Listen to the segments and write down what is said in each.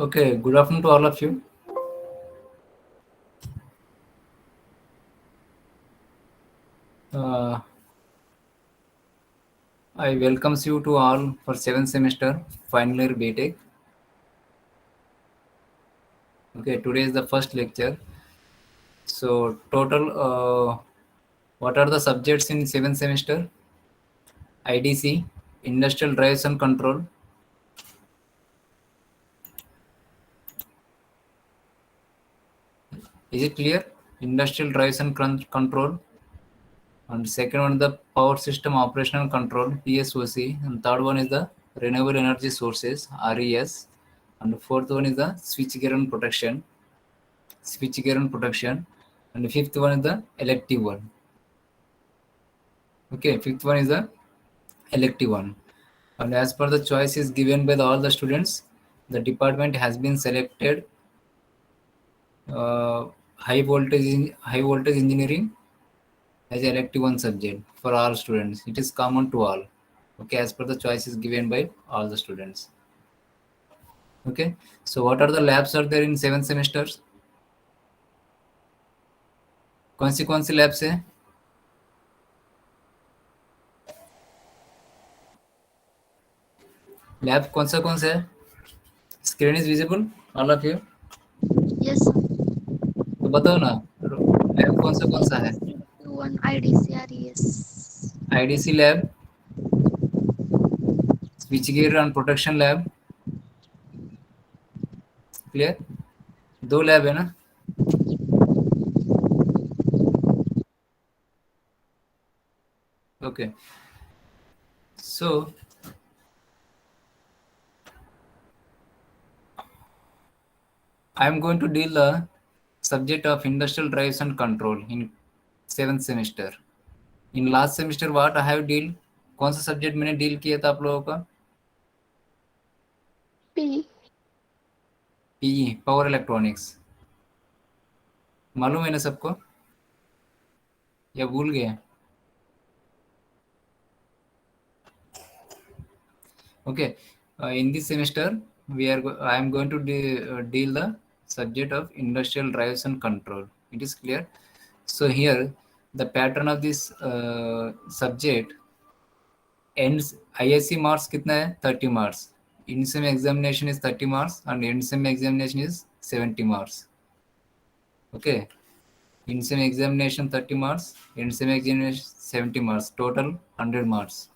Okay, good afternoon to all of you. Uh, I welcomes you to all for 7th semester final year BTech. Okay, today is the first lecture. So total, what are the subjects in 7th semester? IDC, Industrial Drives and Control. Is it clear? Industrial Drives and Control. And second one is the Power System Operational Control, PSOC. And third one is the Renewable Energy Sources, RES. And the fourth one is the Switchgear and Protection. And the fifth one is the elective one. Okay, fifth one is the elective one. And as per the choice is given by all the students, the department has been selected uh, high voltage engineering as elective one subject for all students. It is common to all. Okay, as per the choice is given by all the students. Okay, so what are the labs are there in 7 semesters? कौन सी labs है? Lab कौन सा है? Screen is visible all of you? Yes, sir. तो बताओ ना, lab कौन सा है? One IDCRES. IDC lab, switch gear and protection lab. Clear? दो लैब है ना? Okay, so I am going to deal the subject of industrial drives and control in 7th semester. In last semester what I have deal, कौन सा subject मैंने deal किया था आप लोगों का? P. PE, power electronics. मालूम है ना सबको या भूल गए? Okay, in this semester I am going to deal the subject of industrial drives and control. It is clear? So here the pattern of this subject ends. ISC marks कितना है? 30 marks. In sem examination is 30 marks and end sem examination is 70 marks. Okay, in sem examination 30 marks, end sem examination 70 marks, total 100 marks.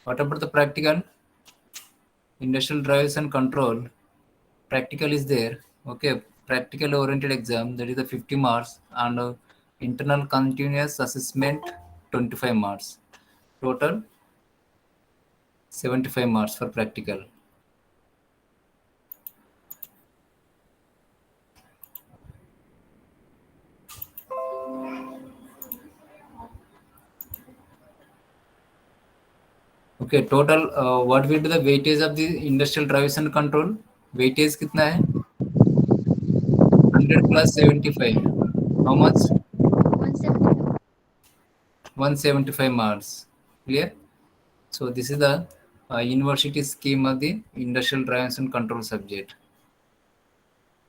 What about the practical? Industrial drives and control, practical is there. Okay, practical oriented exam, that is the 50 marks, and internal continuous assessment 25 marks, total 75 marks for practical. Okay, total what will be the weightage of the industrial drives and control? Weightage कितना है? 100 plus 75. How much? 175. 175 marks. Clear? So this is the university scheme of the industrial drives and control subject.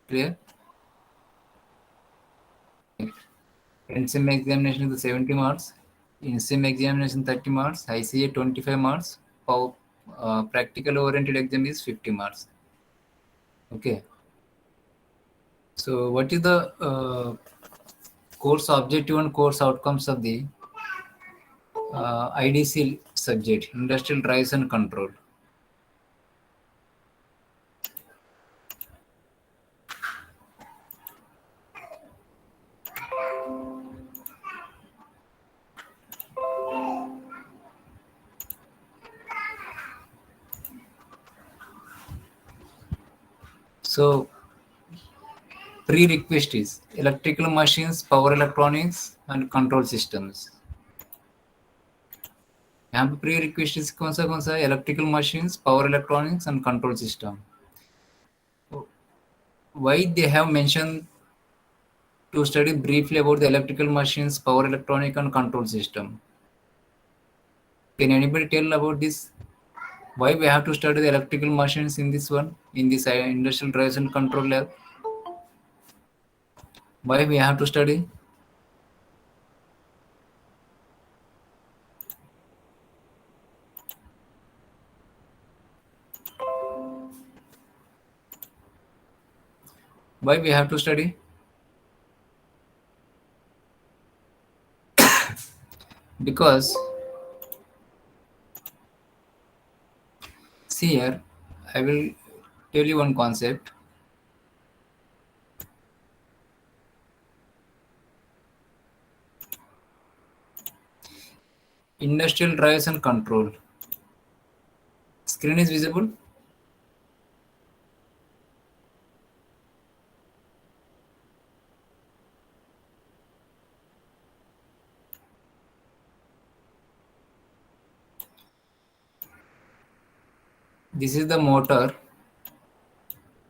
Clear? In sim examination is the 70 marks. In sim examination 30 marks. ICA 25 marks. Practical oriented exam is 50 marks. Okay. So what is the course objective and course outcomes of the IDC subject, industrial drives and control? So prerequisite is electrical machines, power electronics and control systems. यहाँ पे pre request कौन सा है? Electrical machines, power electronics and control system. Why they have mentioned to study briefly about the electrical machines, power electronic and control system? Can anybody tell about this? Why we have to study the electrical machines in this one, in this industrial drives and control lab? Why we have to study? Why we have to study? Because see here, I will tell you one concept. Industrial drives and control. Screen is visible. This is the motor.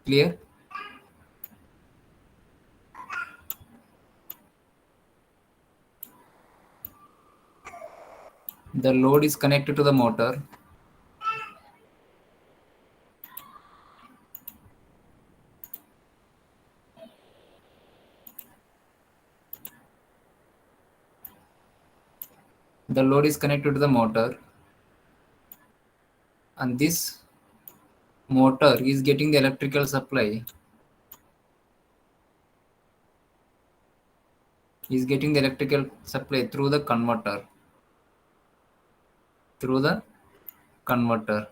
Clear? The load is connected to the motor. The load is connected to the motor, and this motor is getting the electrical supply. Is getting the electrical supply through the converter. Through the converter.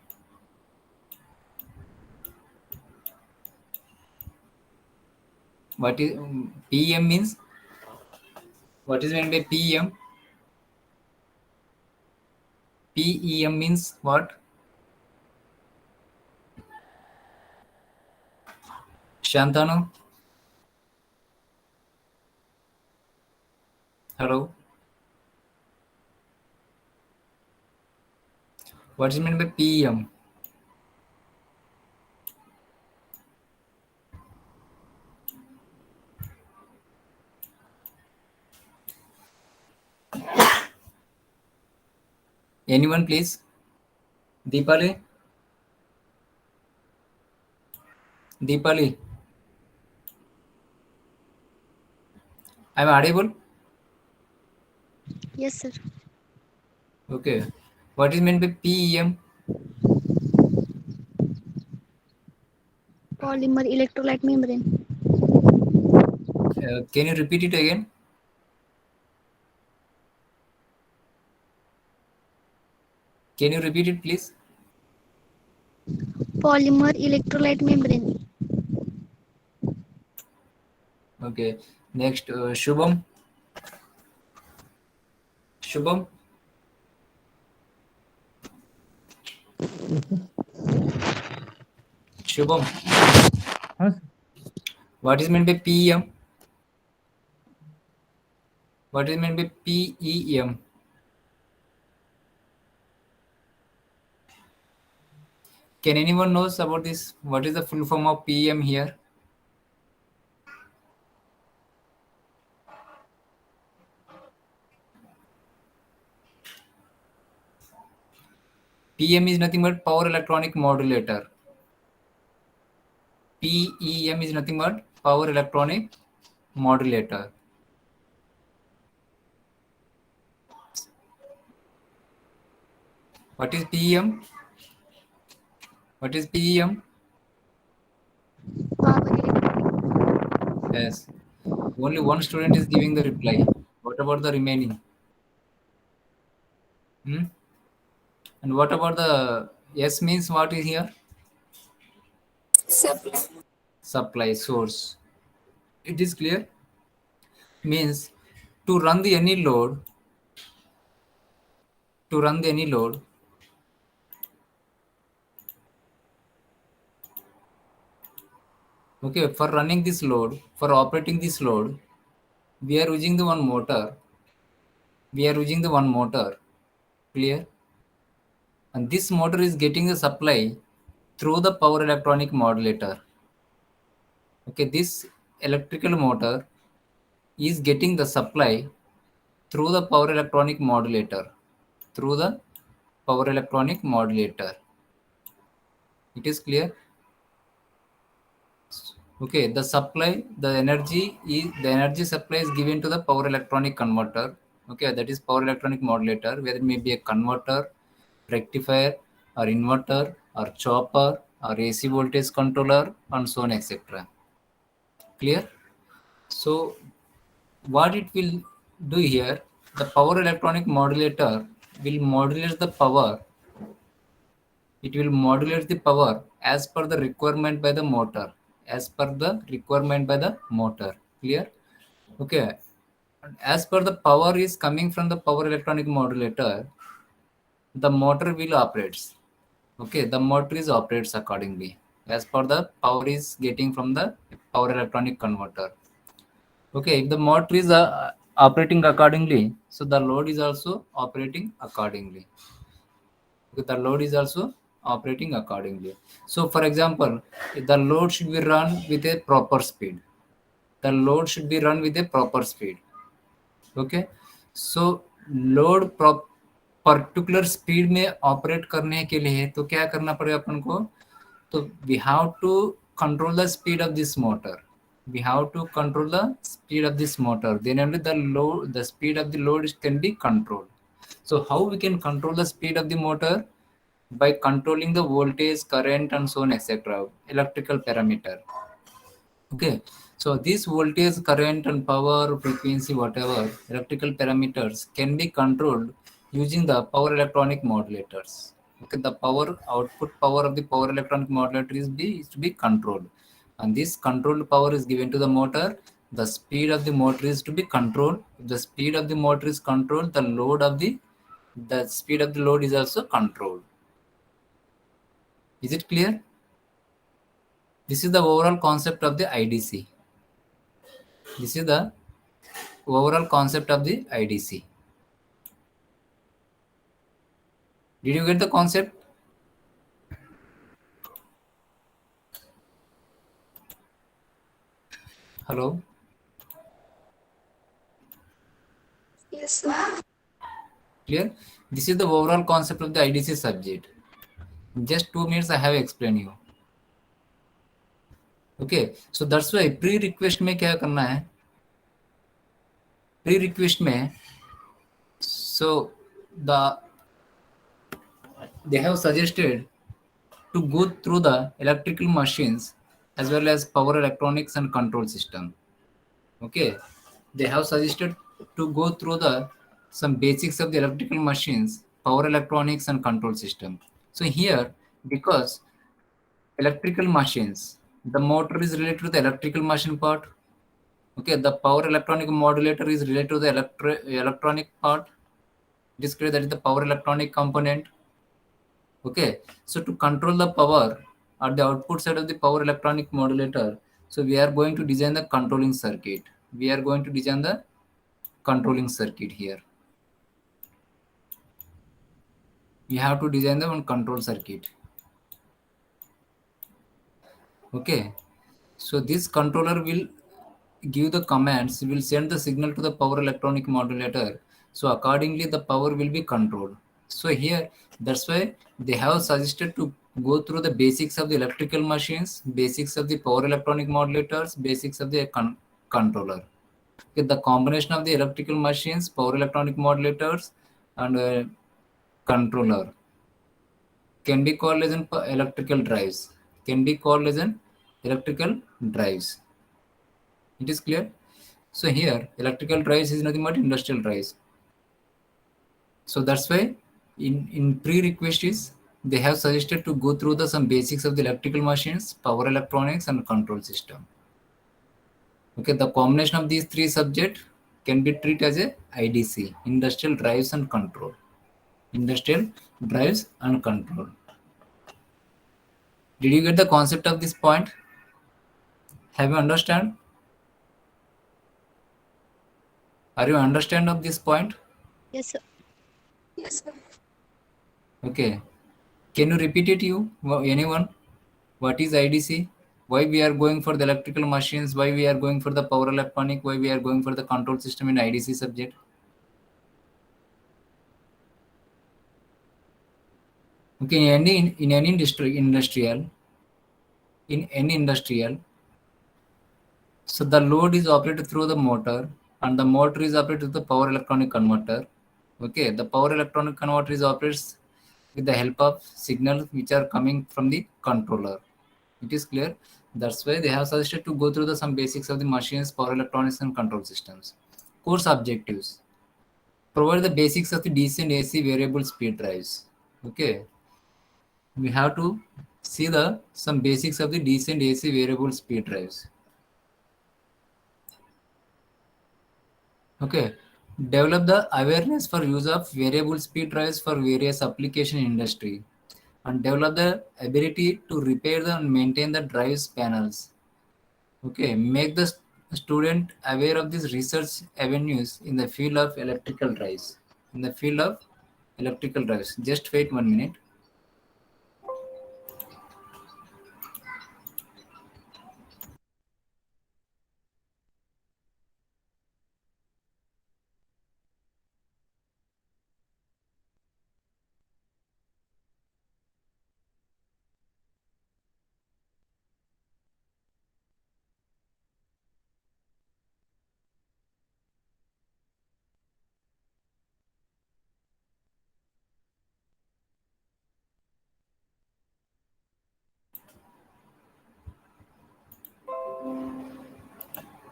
What is PEM means? What is meant by PEM? PEM means what? Shantanu? Hello? What is meant by PEM? Anyone please? Deepali? Deepali? I'm audible? Yes, sir. Okay. What is meant by PEM? Polymer electrolyte membrane. Can you repeat it again? Can you repeat it please? Polymer electrolyte membrane. Okay. Next, Shubham. Shubham. Shubham. हाँ sir What is meant by PEM? What is meant by PEM? Can anyone knows about this? What is the full form of PEM here? PEM is nothing but power electronic modulator. PEM is nothing but power electronic modulator. What is PEM? What is PEM? Power electronic. Yes. Only one student is giving the reply. What about the remaining? Hmm? And what about the S means what is here? Supply source. It is clear? Means to run the any load, to run the any load, okay, for running this load, for operating this load, we are using the one motor. We are using the one motor. Clear? And this motor is getting the supply through the power electronic modulator. Okay, this electrical motor is getting the supply through the power electronic modulator. Through the power electronic modulator. It is clear? Okay, the energy supply is given to the power electronic converter. Okay, that is power electronic modulator, whether it may be a converter, rectifier, or inverter, or chopper, or AC voltage controller, and so on, etc. Clear? So what it will do here, the power electronic modulator will modulate the power. It will modulate the power as per the requirement by the motor, as per the requirement by the motor. Clear? Okay, as per the power is coming from the power electronic modulator, the motor will operates. Okay, the motor is operates accordingly as per the power is getting from the power electronic converter. Okay, if the motor is operating accordingly, so the load is also operating accordingly. Okay, the load is also operating accordingly. So for example, the load should be run with a proper speed. The load should be run with a proper speed. Okay, so load particular speed में operate करने के लिए तो क्या करना पड़ेगा अपन को, तो we have to control the speed of this motor. We have to control the speed of this motor, then only the speed of the load can be controlled. So how we can control the speed of the motor? By controlling the voltage, current, and so on, etc. Electrical parameter. Okay, so this voltage, current, and power, frequency, whatever electrical parameters can be controlled using the power electronic modulators. Okay, the power output power of the power electronic modulator is to be controlled, and this controlled power is given to the motor. The speed of the motor is to be controlled. If the speed of the motor is controlled, the speed of the load is also controlled. Is it clear? This is the overall concept of the IDC. This is the overall concept of the IDC. Did you get the concept? Hello? Yes, sir. Clear? This is the overall concept of the IDC subject. In just 2 minutes I have explained you. Okay, so that's why pre-request में क्या करना है? Pre-request में, so they have suggested to go through the electrical machines as well as power electronics and control system. Okay, they have suggested to go through the some basics of the electrical machines, power electronics, and control system. So here, because electrical machines, the motor is related to the electrical machine part. Okay, the power electronic modulator is related to the electronic part. It is clear that is the power electronic component. Okay, so to control the power at the output side of the power electronic modulator, so we are going to design the controlling circuit. We are going to design the controlling circuit here. We have to design the one control circuit. Okay, so this controller will give the commands, will send the signal to the power electronic modulator. So accordingly, the power will be controlled. So here, that's why they have suggested to go through the basics of the electrical machines, basics of the power electronic modulators, basics of the controller. Okay, the combination of the electrical machines, power electronic modulators, and controller can be called as an electrical drives. Can be called as an electrical drives. It is clear? So here, electrical drives is nothing but industrial drives. So that's why in pre-request is they have suggested to go through the some basics of the electrical machines, power electronics, and control system. Okay, the combination of these three subjects can be treated as a IDC, industrial drives and control. Industrial drives and control. Did you get the concept of this point? Have you understand? Are you understand of this point? Yes, sir. Yes, sir. Okay. Can you repeat it, anyone? What is IDC? Why we are going for the electrical machines? Why we are going for the power electronic? Why we are going for the control system in IDC subject? Okay, in any industrial, so the load is operated through the motor, and the motor is operated through the power electronic converter. Okay, the power electronic converter is operates with the help of signals which are coming from the controller. It is clear. That's why they have suggested to go through the some basics of the machines, power electronics, and control systems. Course objectives: provide the basics of the DC and AC variable speed drives. Okay, we have to see the some basics of the DC and AC variable speed drives. Okay, develop the awareness for use of variable speed drives for various application in industry, and develop the ability to repair and maintain the drives panels. Okay, make the student aware of these research avenues in the field of electrical drives. In the field of electrical drives. Just wait 1 minute.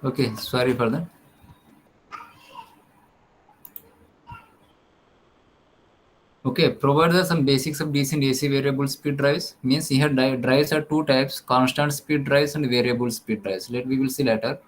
Okay, sorry for that. Okay, provide the some basics of DC and AC variable speed drives. Means here drives are two types: constant speed drives and variable speed drives. We will see later.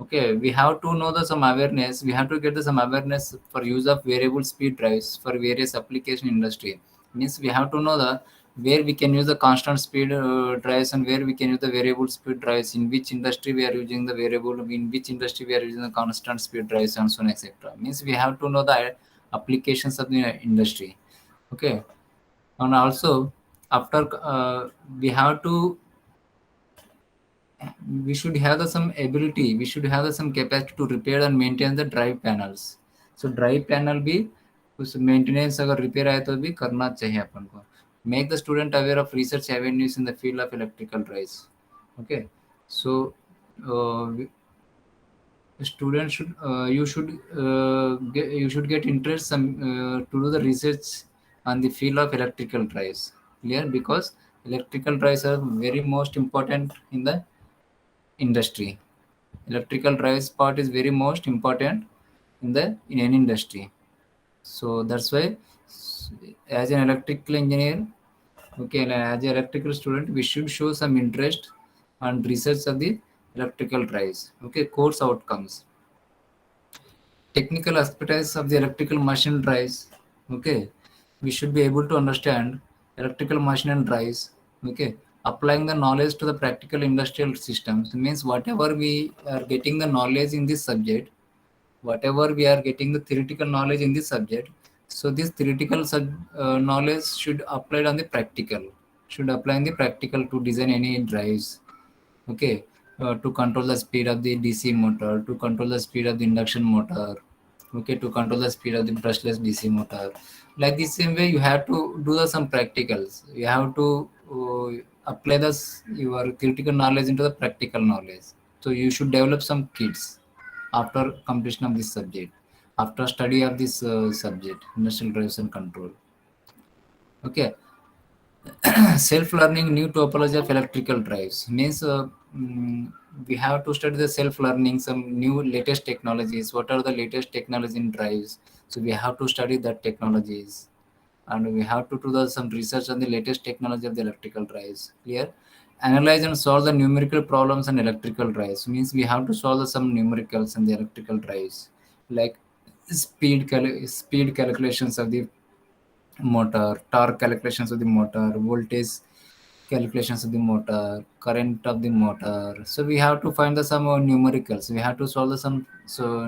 Okay, we have to know the some awareness. We have to get the some awareness for use of variable speed drives for various application industry. Means we have to know the where we can use the constant speed drives and where we can use the variable speed drives. In which industry we are using the variable. In which industry we are using the constant speed drives and so on, etc. Means we have to know the applications of the industry. Okay, and also after we have to we should have the some ability, we should have the some capacity to repair and maintain the drive panels. So drive panel भी उस maintenance अगर repair आए तो भी करना चाहिए अपन को. Make the student aware of research avenues in the field of electrical drives. Okay, so student should you should get interest some to do the research on the field of electrical drives. Clear? Because electrical drives are very most important in the industry. Electrical drives part is very most important in any industry. So that's why as an electrical engineer, okay, and as an electrical student, we should show some interest and research of the electrical drives. Okay, course outcomes: technical aspects of the electrical machine drives. Okay, we should be able to understand electrical machine and drives. Okay, applying the knowledge to the practical industrial systems means whatever we are getting the knowledge in this subject, whatever we are getting the theoretical knowledge in this subject, so this theoretical knowledge should apply on the practical, should apply in the practical to design any drives. Okay, to control the speed of the DC motor, to control the speed of the induction motor. Okay, to control the speed of the brushless DC motor. Like the same way, you have to do the some practicals. You have to apply your theoretical knowledge into the practical knowledge. So you should develop some kits after completion of this subject, after study of this subject, industrial drives and control. Okay, self-learning new topology of electrical drives means we have to study the self-learning some new latest technologies. What are the latest technology in drives? So we have to study that technologies, and we have to do some research on the latest technology of the electrical drives. Clear? Analyze and solve the numerical problems on electrical drives means we have to solve some numericals on the electrical drives, like speed calculations of the motor, torque calculations of the motor, voltage calculations of the motor, current of the motor. So we have to find the some numericals. We have to solve some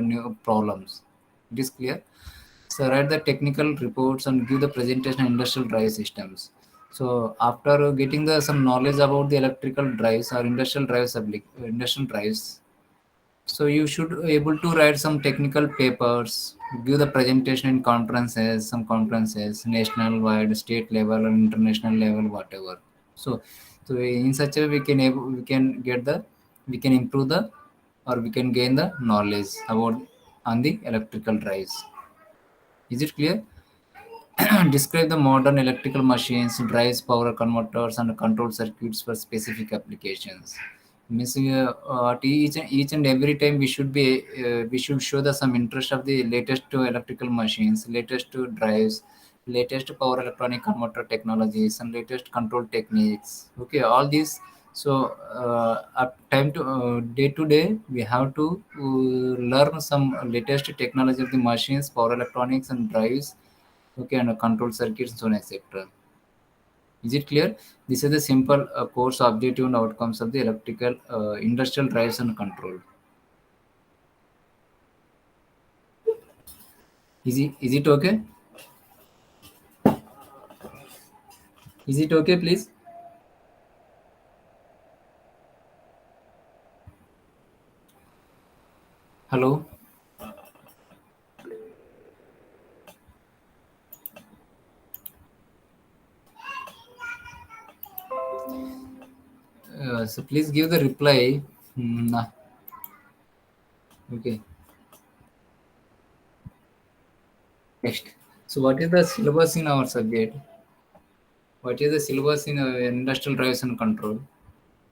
new problems. It is clear. So write the technical reports and give the presentation on industrial drive systems. So after getting the some knowledge about the electrical drives or industrial drives, So you should able to write some technical papers, give the presentation in conferences, some conferences, national wide, state level, and international level, whatever. So, so in such a way we can get the we can improve the or we can gain the knowledge about on the electrical drives. Is it clear? Describe the modern electrical machines, drives, power converters, and control circuits for specific applications. Means each and every time we should show the some interest of the latest to electrical machines, latest to drives, latest power electronic converter technologies, and latest control techniques. Okay, all these. So up time to day we have to learn some latest technology of the machines, power electronics, and drives, okay, and control circuits, so on, etc. Is it clear? This is the simple course objective and outcomes of the electrical industrial drives and control. Is it okay? Is it okay, please? Hello. So please give the reply. Nah. Okay. Next. So what is the syllabus in our subject? What is the syllabus in industrial drives and control?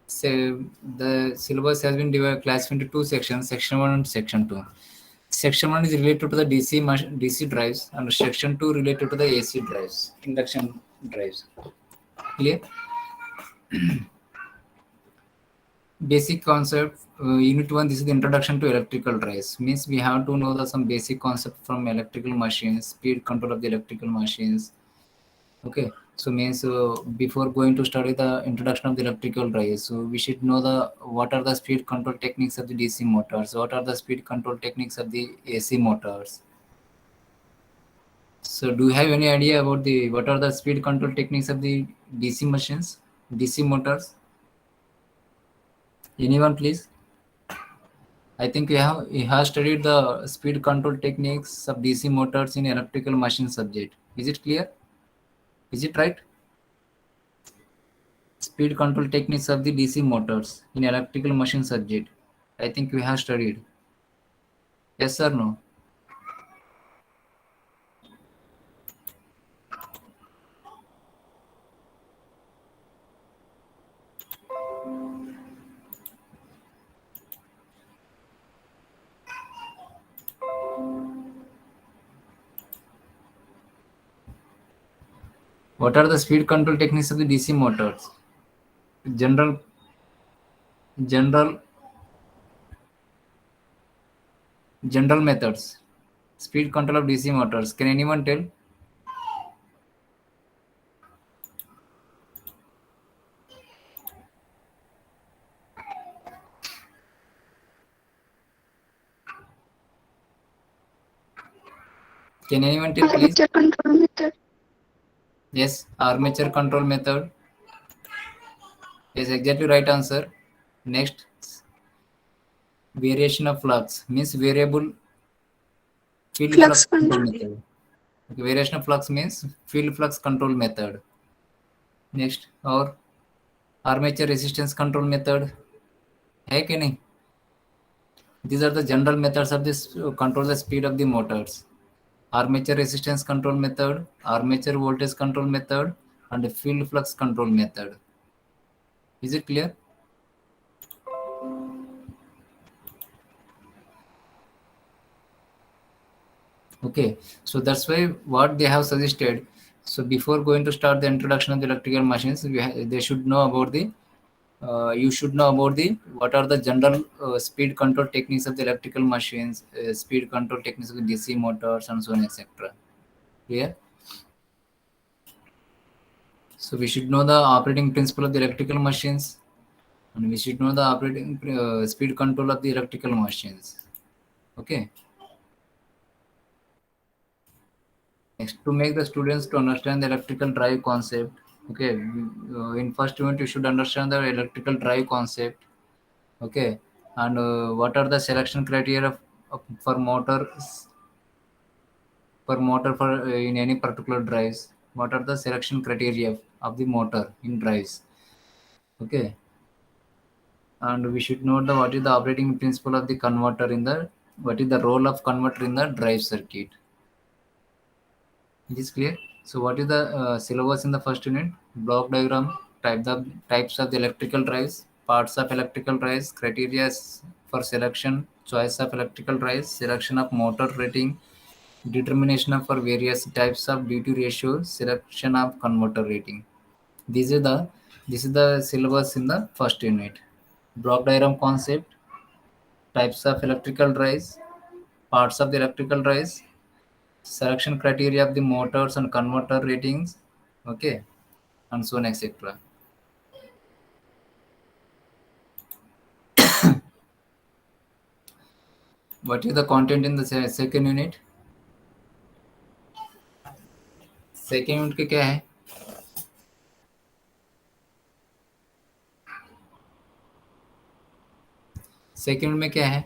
So the syllabus has been classified into two sections, section 1 and section 2. Section 1 is related to the DC drives, and section 2 related to the AC drives, induction drives. Clear? Basic concept, unit 1, this is the introduction to electrical drives. Means we have to know some basic concept from electrical machines, speed control of the electrical machines. Okay, so means before going to study the introduction of the electrical drives, so we should know the what are the speed control techniques of the DC motors, what are the speed control techniques of the AC motors. So do you have any idea about the what are the speed control techniques of the DC machines, DC motors? Anyone, please? I think you have studied the speed control techniques of DC motors in electrical machine subject. Is it clear? Is it right? Speed control techniques of the DC motors in electrical machine subject. I think you have studied. Yes or no? What are the speed control techniques of the DC motors? General, general, general methods. Speed control of DC motors. Can anyone tell? Can anyone tell, please? Armature control method. Yes, armature control method. Yes, exactly right answer. Next, variation of flux means variable field flux Flux control control. method. Okay, variation of flux means field flux control method. Next, or armature resistance control method. है कि नहीं? These are the general methods of this control the speed of the motors. Armature resistance control method, armature voltage control method, and field flux control method. Is it clear? Okay, so that's why what they have suggested. So before going to start the introduction of the electrical machines, they should know about the you should know about the what are the general speed control techniques of the electrical machines, speed control techniques of the DC motors, and so on, etc. Clear? So we should know the operating principle of the electrical machines, and we should know the operating speed control of the electrical machines. Okay. Next, to make the students to understand the electrical drive concept. Okay, in first unit you should understand the electrical drive concept. Okay, And what are the selection criteria for motor for in any particular drives? What are the selection criteria of the motor in drives? Okay, and we should know the what is the operating principle of the converter in the, what is the role of converter in the drive circuit. It is clear. So what is the syllabus in the first unit? Block diagram, types of the electrical drives, parts of electrical drives, criteria for selection, choice of electrical drives, selection of motor rating, determination of for various types of duty ratio, selection of converter rating. These are the, this is the syllabus in the first unit. Block diagram concept, types of electrical drives, parts of the electrical drives, selection criteria of the motors and converter ratings, okay, and so on, etc. What is the content in the second unit? Second unit के क्या है? Second में क्या है?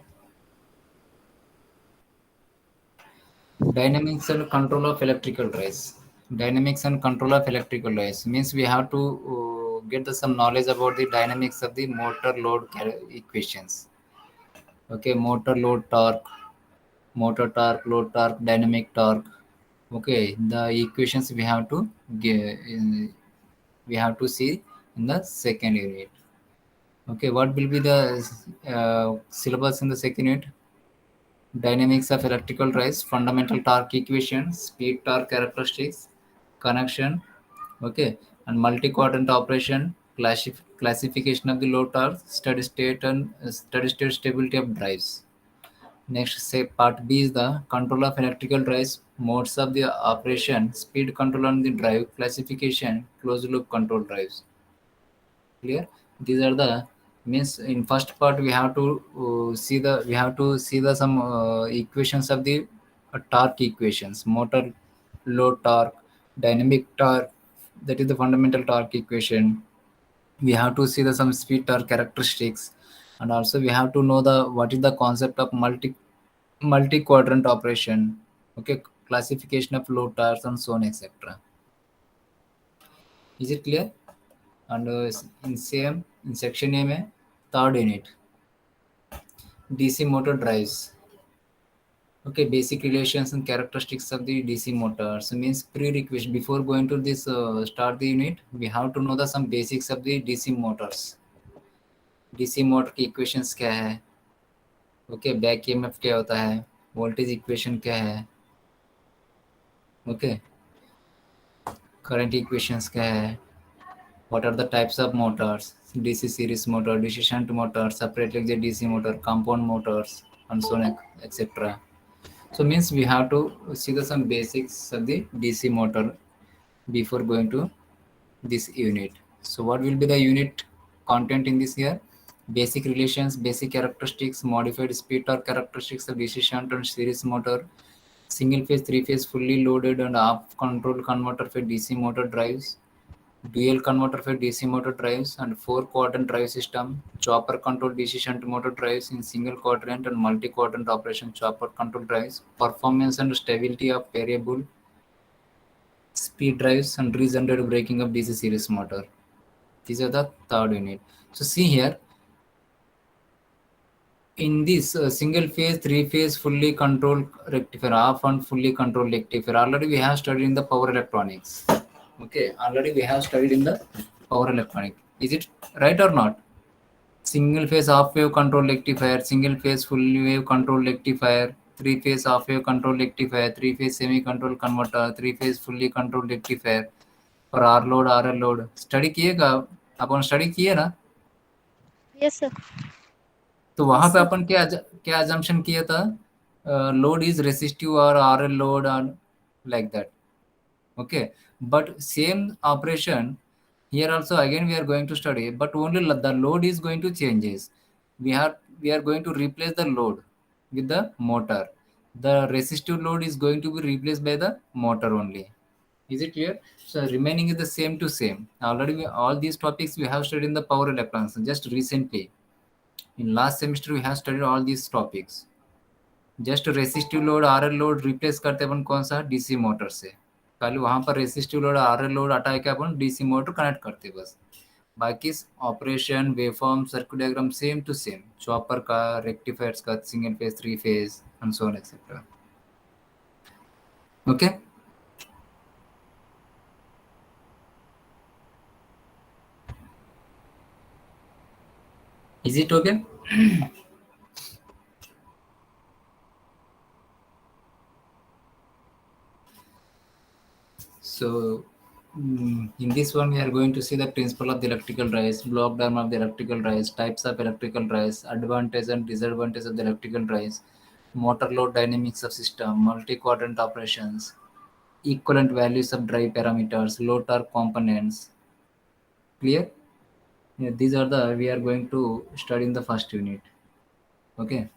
Dynamics and control of electrical drives. Dynamics and control of electrical drives means we have to get some knowledge about the dynamics of the motor load equations. Okay, motor load torque, motor torque, load torque, dynamic torque. Okay, the equations we have to we have to see in the second unit. Okay, what will be the syllabus in the second unit? Dynamics of electrical drives, fundamental torque equation, speed torque characteristics, connection, okay, and multi-quadrant operation, classification of the load torque, steady state and steady state stability of drives. Next, say part B is the control of electrical drives, modes of the operation, speed control on the drive, classification, closed loop control drives. Clear? These are the, means in first part we have to see the some equations of the torque equations, motor load torque, dynamic torque, that is the fundamental torque equation. We have to see the some speed torque characteristics, and also we have to know the what is the concept of multi quadrant operation, okay, classification of load torques and so on, etc. Is it clear? And in same in section A में third unit, DC motor drives. Okay, basic relations and characteristics of the DC motor. So means prerequisite before going to this start the unit, we have to know the some basics of the DC motors. DC motor की equations क्या है? Okay, back EMF क्या होता है? Voltage equation क्या है? Okay, current equations क्या है? What are the types of motors? DC series motor, DC shunt motor, separately the DC motor, compound motors, and so on, etc. So means we have to see the some basics of the DC motor before going to this unit. So what will be the unit content in this here? Basic relations, basic characteristics, modified speed torque characteristics of DC shunt and series motor, single phase, three phase, fully loaded and off control converter for DC motor drives, dual converter for DC motor drives, and four quadrant drive system, chopper control DC shunt motor drives in single quadrant and multi quadrant operation chopper control drives, performance and stability of variable speed drives, and regenerative braking of DC series motor. These are the third unit. So see here, in this single phase, three phase, fully controlled rectifier, off and fully controlled rectifier, already we have studied in the power electronics. Okay, already we have studied in the power electronic. Is it right or not? Single phase half wave control rectifier, single phase full wave control rectifier, three phase half wave control rectifier, three phase semi control converter, three phase fully controlled rectifier और R load R L load study किएगा, अपन study किए ना? Yes, sir. तो वहां पे अपन क्या क्या अजम्पशन किया था? लोड इज रेसिस्टिव और आर एल लोड और like that. Okay, but same operation here also again we are going to study, but only the load is going to changes. We are going to replace the load with the motor. The resistive load is going to be replaced by the motor only. Is it clear? So remaining is the same to same. Already all these topics we have studied in the power electronics just recently. In last semester we have studied all these topics. Just resistive load RL load replace करते अपन कौन सा DC motor से, खाली वहां पर resistive load RL load हटा के अपन DC motor connect करते बस. बाकी operation waveform circuit diagram same to same, chopper का, रेक्टिफायर्स का, single phase, three phase and so on etcetera. Okay. Is it okay? So in this one we are going to see the principle of the electrical drives, block diagram of the electrical drives, types of electrical drives, advantage and disadvantage of the electrical drives, motor load dynamics of system, multi-quadrant operations, equivalent values of drive parameters, load torque components. Clear? Yeah, these are the we are going to study in the first unit. Okay.